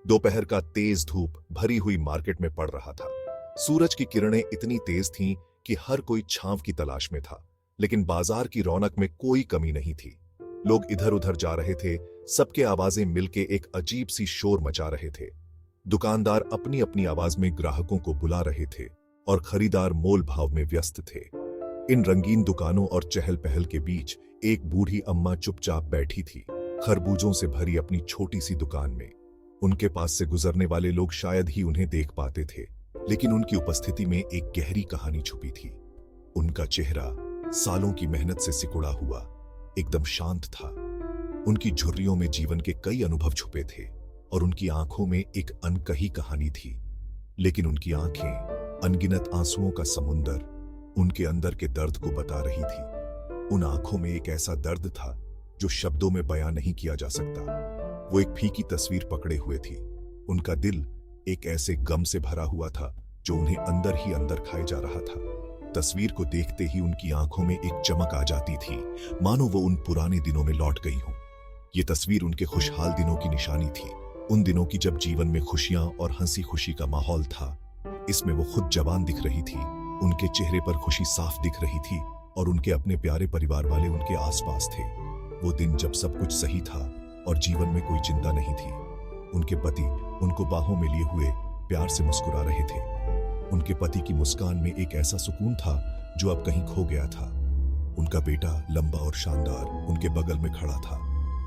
दोपहर का तेज धूप भरी हुई मार्केट में पड़ रहा था। सूरज की किरणें इतनी तेज थीं कि हर कोई छांव की तलाश में था, लेकिन बाजार की रौनक में कोई कमी नहीं थी। लोग इधर उधर जा रहे थे, सबके आवाजें मिलके एक अजीब सी शोर मचा रहे थे। दुकानदार अपनी अपनी आवाज में ग्राहकों को बुला रहे थे और खरीदार मोल भाव में व्यस्त थे। इन रंगीन दुकानों और चहल पहल के बीच एक बूढ़ी अम्मा चुपचाप बैठी थी, खरबूजों से भरी अपनी छोटी सी दुकान में। उनके पास से गुजरने वाले लोग शायद ही उन्हें देख पाते थे, लेकिन उनकी उपस्थिति में एक गहरी कहानी छुपी थी। उनका चेहरा सालों की मेहनत से सिकुड़ा हुआ एकदम शांत था। उनकी झुर्रियों में जीवन के कई अनुभव छुपे थे और उनकी आंखों में एक अनकही कहानी थी, लेकिन उनकी आंखें अनगिनत आंसुओं का समुंदर उनके अंदर के दर्द को बता रही थी। उन आंखों में एक ऐसा दर्द था जो शब्दों में बयां नहीं किया जा सकता। वो एक फीकी तस्वीर पकड़े हुए थी। उनका दिल एक ऐसे गम से भरा हुआ था जो उन्हें अंदर ही अंदर खाए जा रहा था। तस्वीर को देखते ही उनकी आंखों में एक चमक आ जाती थी, मानो वो उन पुराने दिनों में लौट गई हो। ये तस्वीर उनके खुशहाल दिनों की निशानी थी, उन दिनों की जब जीवन में खुशियां और हंसी खुशी का माहौल था। इसमें वो खुद जवान दिख रही थी, उनके चेहरे पर खुशी साफ दिख रही थी और उनके अपने प्यारे परिवार वाले उनके आसपास थे। वो दिन जब सब कुछ सही था और जीवन में कोई चिंता नहीं थी। उनके पति उनको बाहों में लिए हुए प्यार से मुस्कुरा रहे थे। उनके पति की मुस्कान में एक ऐसा सुकून था जो अब कहीं खो गया था। उनका बेटा लंबा और शानदार उनके बगल में खड़ा था।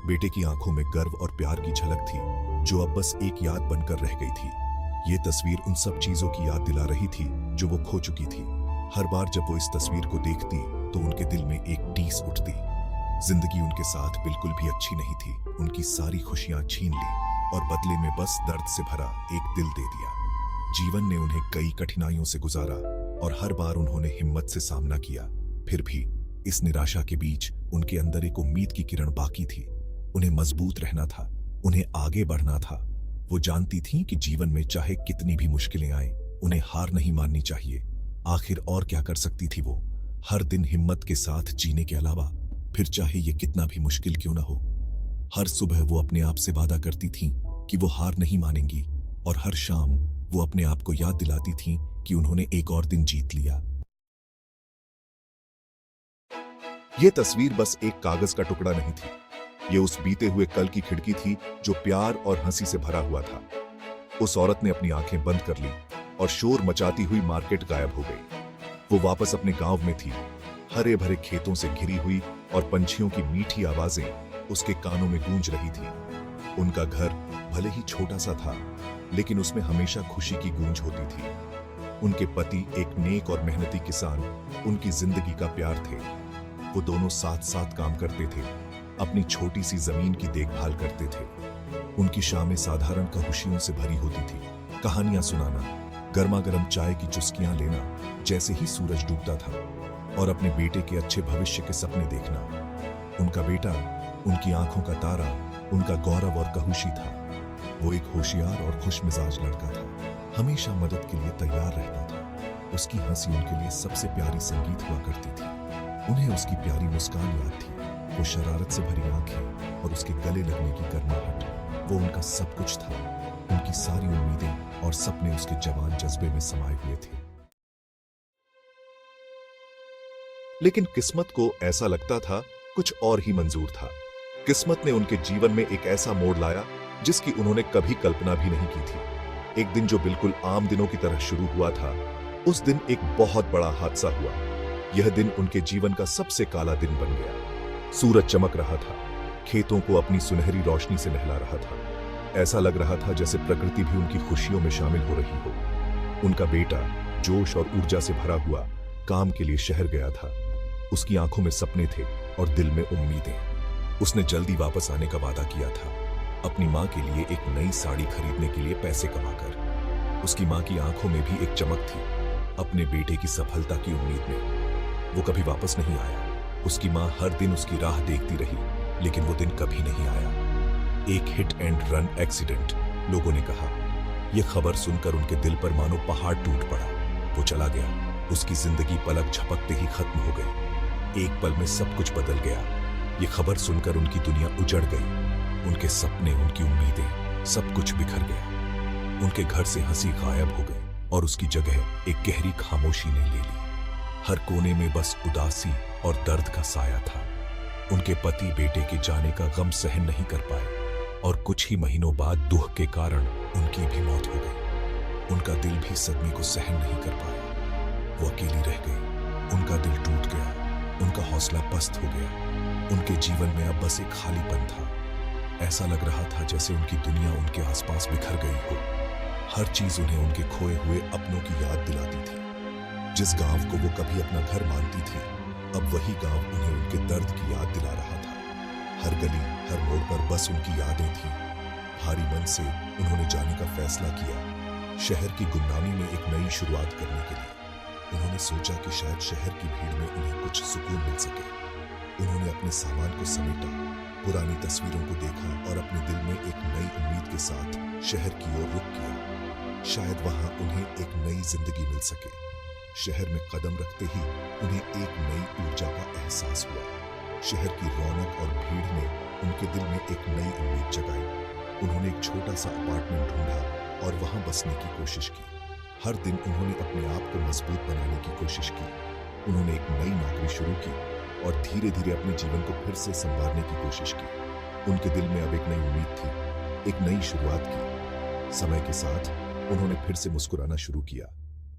बेटे की आंखों में गर्व और प्यार की झलक थी जो अब बस एक याद बनकर रह गई थी। ये तस्वीर उन सब चीजों की याद दिला रही थी जो वो खो चुकी थी। हर बार जब वो इस तस्वीर को देखती तो उनके दिल में एक टीस उठती। जिंदगी उनके साथ बिल्कुल भी अच्छी नहीं थी। उनकी सारी खुशियां छीन ली और बदले में बस दर्द से भरा एक दिल दे दिया। जीवन ने उन्हें कई कठिनाइयों से गुजारा और हर बार उन्होंने हिम्मत से सामना किया। फिर भी इस निराशा के बीच उनके अंदर एक उम्मीद की किरण बाकी थी। उन्हें मजबूत रहना था, उन्हें आगे बढ़ना था। वो जानती थीं कि जीवन में चाहे कितनी भी मुश्किलें आए, उन्हें हार नहीं माननी चाहिए। आखिर और क्या कर सकती थी वो? हर दिन हिम्मत के साथ जीने के अलावा, फिर चाहे ये कितना भी मुश्किल क्यों ना हो। हर सुबह वो अपने आप से वादा करती थीं कि वो हार नहीं मानेंगी और हर शाम वो अपने आप को याद दिलाती थीं कि उन्होंने एक और दिन जीत लिया। ये तस्वीर बस एक कागज का टुकड़ा नहीं थी, ये उस बीते हुए कल की खिड़की थी जो प्यार और हंसी से भरा हुआ था। उस औरत ने अपनी आंखें बंद कर ली और शोर मचाती हुई मार्केट गायब हो गई। वो वापस अपने गांव में थी, हरे भरे खेतों से घिरी हुई और पंछियों की मीठी आवाजें उसके कानों में गूंज रही थी। उनका घर भले ही छोटा सा था, लेकिन उसमें हमेशा खुशी की गूंज होती थी। उनके पति एक नेक और मेहनती किसान उनकी जिंदगी का प्यार थे। वो दोनों साथ साथ काम करते थे, अपनी छोटी सी जमीन की देखभाल करते थे। उनकी शामें साधारण खुशियों से भरी होती थी। कहानियां सुनाना, गर्मा गर्म चाय की चुस्कियां लेना जैसे ही सूरज डूबता था और अपने बेटे के अच्छे भविष्य के सपने देखना। उनका बेटा उनकी आंखों का तारा, उनका गौरव और कहुशी था। वो एक होशियार और खुश मिजाज लड़का था, हमेशा मदद के लिए तैयार रहता था। उसकी हंसी उनके लिए सबसे प्यारी संगीत हुआ करती थी। उन्हें उसकी प्यारी मुस्कान याद थी, वो शरारत से भरी आंखें और उसके गले लगने की गर्माहट। वो उनका सब कुछ था। उनकी सारी उम्मीदें और सपने उसके जवान जज्बे में समाये हुए थे। लेकिन किस्मत को ऐसा लगता था कुछ और ही मंजूर था। किस्मत ने उनके जीवन में एक ऐसा मोड़ लाया जिसकी उन्होंने कभी कल्पना भी नहीं की थी। एक दिन जो बिल्कुल आम दिनों की तरह शुरू हुआ था, उस दिन एक बहुत बड़ा हादसा हुआ। यह दिन उनके जीवन का सबसे काला दिन बन गया। सूरज चमक रहा था, खेतों को अपनी सुनहरी रोशनी से नहला रहा था। ऐसा लग रहा था जैसे प्रकृति भी उनकी खुशियों में शामिल हो रही हो। उनका बेटा जोश और ऊर्जा से भरा हुआ काम के लिए शहर गया था। उसकी आंखों में सपने थे और दिल में उम्मीदें। उसने जल्दी वापस आने का वादा किया था, अपनी मां के लिए एक नई साड़ी खरीदने के लिए पैसे कमाकर। उसकी मां की आंखों में भी एक चमक थी, अपने बेटे की सफलता की उम्मीद में। वो कभी वापस नहीं आया। उसकी मां हर दिन उसकी राह देखती रही, लेकिन वो दिन कभी नहीं आया। एक हिट एंड रन एक्सीडेंट, लोगों ने कहा। यह खबर सुनकर उनके दिल पर मानो पहाड़ टूट पड़ा। वो चला गया। उसकी जिंदगी पलक झपकते ही खत्म हो गई। एक पल में सब कुछ बदल गया। ये खबर सुनकर उनकी दुनिया उजड़ गई। उनके सपने, उनकी उम्मीदें सब कुछ बिखर गया। उनके घर से हंसी गायब हो गई और उसकी जगह एक गहरी खामोशी ने ले ली। हर कोने में बस उदासी और दर्द का साया था। उनके पति बेटे के जाने का गम सहन नहीं कर पाए और कुछ ही महीनों बाद दुख के कारण उनकी भी मौत हो गई। उनका दिल भी सदमे को सहन नहीं कर पाया। वो अकेली रह गई। उनका दिल टूट गया। उनका हौसला पस्त हो गया। उनके जीवन में अब बस एक खालीपन था। ऐसा लग रहा था जैसे उनकी दुनिया उनके आसपास बिखर गई हो। हर चीज उन्हें उनके खोए हुए अपनों की याद दिलाती थी। जिस गांव को वो कभी अपना घर मानती थी, अब वही गांव उन्हें उनके दर्द की याद दिला रहा था। हर गली, हर मोड़ पर बस उनकी यादें थीं। भारी मन से उन्होंने जाने का फैसला किया, शहर की गुमनामी में एक नई शुरुआत करने के लिए। उन्होंने सोचा कि शायद शहर की भीड़ में उन्हें कुछ सुकून मिल सके। उन्होंने अपने सामान को समेटा, पुरानी तस्वीरों को देखा और अपने दिल में एक नई उम्मीद के साथ शहर की ओर रुख किया। शायद वहां उन्हें एक नई जिंदगी मिल सके। शहर में कदम रखते ही उन्हें एक नई ऊर्जा का एहसास हुआ। शहर की रौनक और भीड़ ने उनके दिल में एक नई उम्मीद जगाई। उन्होंने एक छोटा सा अपार्टमेंट ढूंढा और वहां बसने की कोशिश की। हर दिन उन्होंने अपने आप को मजबूत बनाने की कोशिश की। उन्होंने एक नई नौकरी शुरू की और धीरे धीरे अपने जीवन को फिर से संवारने की कोशिश की। उनके दिल में अब एक नई उम्मीद थी, एक नई शुरुआत की। समय के साथ उन्होंने फिर से मुस्कुराना शुरू किया।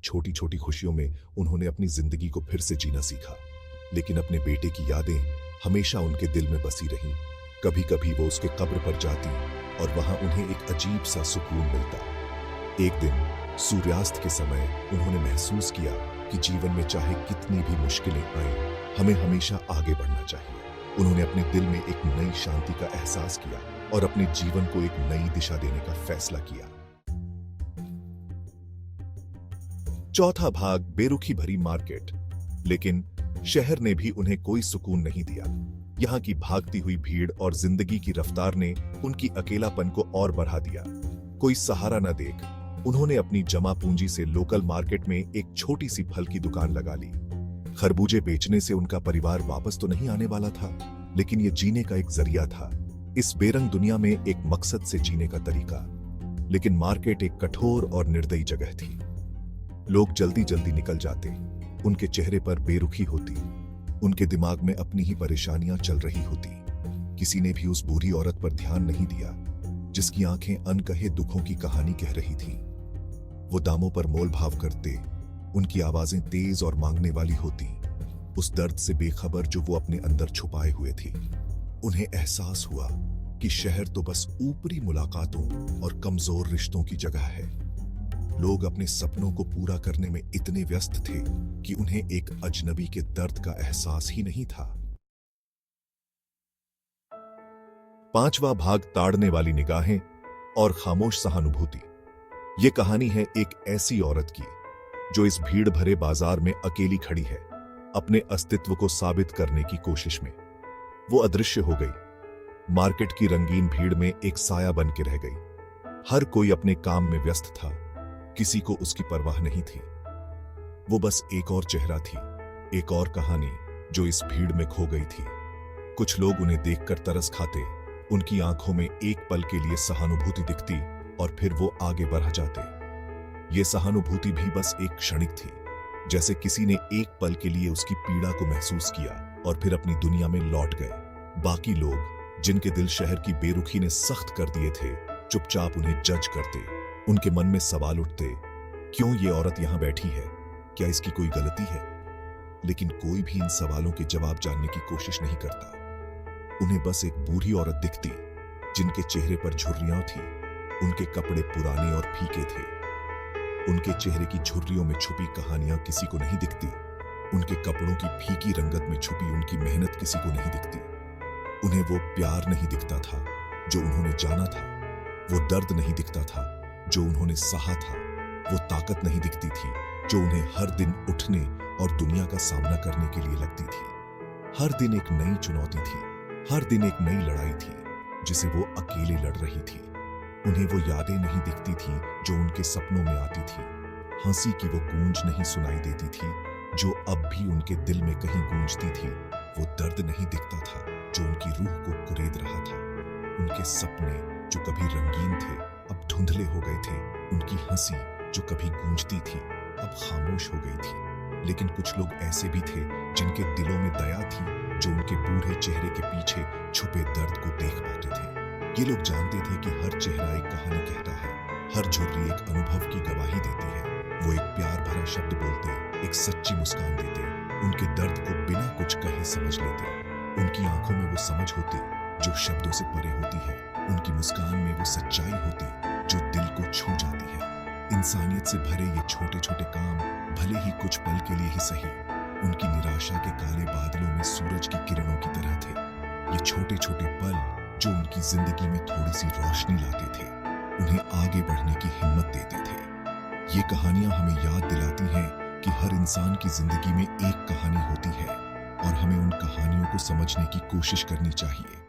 छोटी छोटी खुशियों में उन्होंने अपनी जिंदगी को फिर से जीना सीखा। लेकिन अपने बेटे की यादें हमेशा उनके दिल में बसी रहीं। कभी कभी वो उसके कब्र पर जाती और वहां उन्हें एक अजीब सा सुकून मिलता। एक दिन सूर्यास्त के समय उन्होंने महसूस किया कि जीवन में चाहे कितनी भी मुश्किलें आए, हमें हमेशा आगे बढ़ना चाहिए। उन्होंने अपने दिल में एक नई शांति का एहसास किया और अपने जीवन को एक नई दिशा देने का फैसला किया। चौथा भाग, बेरुखी भरी मार्केट। लेकिन शहर ने भी उन्हें कोई सुकून नहीं दिया। यहाँ की भागती हुई भीड़ और जिंदगी की रफ्तार ने उनकी अकेलापन को और बढ़ा दिया। कोई सहारा न देख उन्होंने अपनी जमा पूंजी से लोकल मार्केट में एक छोटी सी फल की दुकान लगा ली। खरबूजे बेचने से उनका परिवार वापस तो नहीं आने वाला था, लेकिन ये जीने का एक जरिया था। इस बेरंग दुनिया में एक मकसद से जीने का तरीका। लेकिन मार्केट एक कठोर और निर्दयी जगह थी। लोग जल्दी जल्दी निकल जाते। उनके चेहरे पर बेरुखी होती। उनके दिमाग में अपनी ही परेशानियां चल रही होती। किसी ने भी उस बूढ़ी औरत पर ध्यान नहीं दिया, जिसकी आंखें अनकहे दुखों की कहानी कह रही थी। वो दामों पर मोल भाव करते। उनकी आवाजें तेज और मांगने वाली होती, उस दर्द से बेखबर जो वो अपने अंदर छुपाए हुए थे। उन्हें एहसास हुआ कि शहर तो बस ऊपरी मुलाकातों और कमजोर रिश्तों की जगह है। लोग अपने सपनों को पूरा करने में इतने व्यस्त थे कि उन्हें एक अजनबी के दर्द का एहसास ही नहीं था। पांचवा भाग, ताड़ने वाली निगाहें और खामोश सहानुभूति। यह कहानी है एक ऐसी औरत की जो इस भीड़ भरे बाजार में अकेली खड़ी है, अपने अस्तित्व को साबित करने की कोशिश में। वो अदृश्य हो गई। मार्केट की रंगीन भीड़ में एक साया बन के रह गई। हर कोई अपने काम में व्यस्त था। किसी को उसकी परवाह नहीं थी। वो बस एक और चेहरा थी, एक और कहानी जो इस भीड़ में खो गई थी। कुछ लोग उन्हें देखकर तरस खाते। उनकी आंखों में एक पल के लिए सहानुभूति दिखती और फिर वो आगे बढ़ जाते। ये सहानुभूति भी बस एक क्षणिक थी, जैसे किसी ने एक पल के लिए उसकी पीड़ा को महसूस किया और फिर अपनी दुनिया में लौट गए। बाकी लोग, जिनके दिल शहर की बेरुखी ने सख्त कर दिए थे, चुपचाप उन्हें जज करते। उनके मन में सवाल उठते, क्यों ये औरत यहां बैठी है? क्या इसकी कोई गलती है? लेकिन कोई भी इन सवालों के जवाब जानने की कोशिश नहीं करता। उन्हें बस एक बूढ़ी औरत दिखती, जिनके चेहरे पर झुर्रियां थी। उनके कपड़े पुराने और फीके थे। उनके चेहरे की झुर्रियों में छुपी कहानियां किसी को नहीं दिखती। उनके कपड़ों की फीकी रंगत में छुपी उनकी मेहनत किसी को नहीं दिखती। उन्हें वो प्यार नहीं दिखता था जो उन्होंने जाना था। वो दर्द नहीं दिखता था जो उन्होंने सहा था। वो ताकत नहीं दिखती थी जो उन्हें हर दिन उठने और दुनिया का सामना करने के लिए लगती थी। हर दिन एक नई चुनौती थी, हर दिन एक नई लड़ाई थी जिसे वो अकेले लड़ रही थी। उन्हें वो यादें नहीं दिखती थी जो उनके सपनों में आती थी। हंसी की वो गूंज नहीं सुनाई देती थी जो अब भी उनके दिल में कहीं गूंजती थी। वो दर्द नहीं दिखता था जो उनकी रूह को कुरेद रहा था। उनके सपने जो कभी रंगीन थे अब धुंधले हो गए थे। उनकी हंसी जो कभी गूंजती थी अब खामोश हो गई थी। लेकिन कुछ लोग ऐसे भी थे जिनके दिलों में दया थी, जो उनके बूढ़े चेहरे के पीछे छुपे दर्द को देख पाते थे। ये लोग जानते थे कि हर चेहरा एक कहानी कहता है, हर झुर्री एक अनुभव की गवाही देती है। वो एक प्यार भरा शब्द बोलते, एक सच्ची मुस्कान देते, उनके दर्द को बिना कुछ कहे समझ लेते। उनकी आंखों में वो समझ होती जो शब्दों से परे होती है, उनकी मुस्कान में वो सच्चाई होती जो दिल को छू जाती है। इंसानियत से भरे ये छोटे छोटे काम भले ही कुछ पल के लिए ही सही, उनकी निराशा के काले बादलों में सूरज की किरणों की तरह थे। ये छोटे छोटे पल जो उनकी जिंदगी में थोड़ी सी रोशनी लाते थे, उन्हें आगे बढ़ने की हिम्मत देते थे। ये कहानियां हमें याद दिलाती हैं कि हर इंसान की जिंदगी में एक कहानी होती है और हमें उन कहानियों को समझने की कोशिश करनी चाहिए।